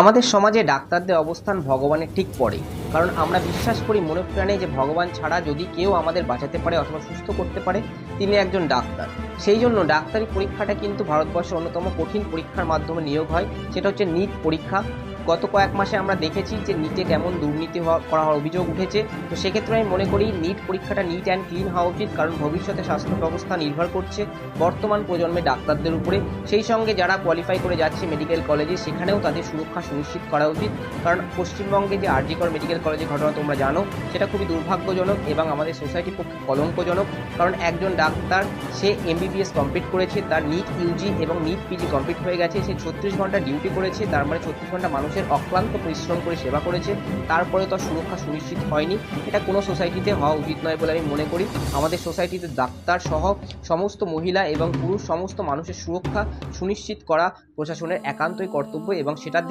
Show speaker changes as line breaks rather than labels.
আমাদের সমাজে ডাক্তারদের অবস্থান ভগবানের ঠিক পরে। কারণ আমরা বিশ্বাস করি মনে প্রাণে যে ভগবান ছাড়া যদি কেউ আমাদের বাঁচাতে পারে অথবা সুস্থ করতে পারে, তিনি একজন ডাক্তার। সেই জন্য ডাক্তারি পরীক্ষাটা কিন্তু ভারতবর্ষের অন্যতম কঠিন পরীক্ষার মাধ্যমে নিয়োগ হয়, সেটা হচ্ছে নিট পরীক্ষা। গত কয়েক মাসে আমরা দেখেছি যে নিটে কেমন দুর্নীতি করার অভিযোগ উঠেছে। তো সেক্ষেত্রে আমি মনে করি নিট পরীক্ষাটা নিট অ্যান্ড ক্লিন হওয়া উচিত, কারণ ভবিষ্যতে স্বাস্থ্য ব্যবস্থা নির্ভর করছে বর্তমান প্রজন্মের ডাক্তারদের উপরে। সেই সঙ্গে যারা কোয়ালিফাই করে যাচ্ছে মেডিকেল কলেজে, সেখানেও তাদের সুরক্ষা সুনিশ্চিত করা উচিত। কারণ পশ্চিমবঙ্গে যে আরজি কর মেডিকেল কলেজের ঘটনা তোমরা জানো, সেটা খুবই দুর্ভাগ্যজনক এবং আমাদের সোসাইটির পক্ষে কলঙ্কজনক। কারণ একজন ডাক্তার, সে এমবিবিএস কমপ্লিট করেছে, তার নিট ইউজি এবং নিট পিজি কমপ্লিট হয়ে গেছে, সে 36 ঘন্টা ডিউটি করেছে, তার মানে 36 ঘন্টা মানুষের অক্লান্ত পরিশ্রম করে সেবা করেছে, তারপরে তার সুরক্ষা সুনিশ্চিত হয়নি। এটা কোনো সোসাইটিতে হওয়া উচিত নয় বলে আমি মনে করি। আমাদের সোসাইটিতে ডাক্তার সহ সমস্ত মহিলা এবং পুরুষ সমস্ত মানুষের সুরক্ষা সুনিশ্চিত করা প্রশাসনের একান্তই কর্তব্য এবং সেটার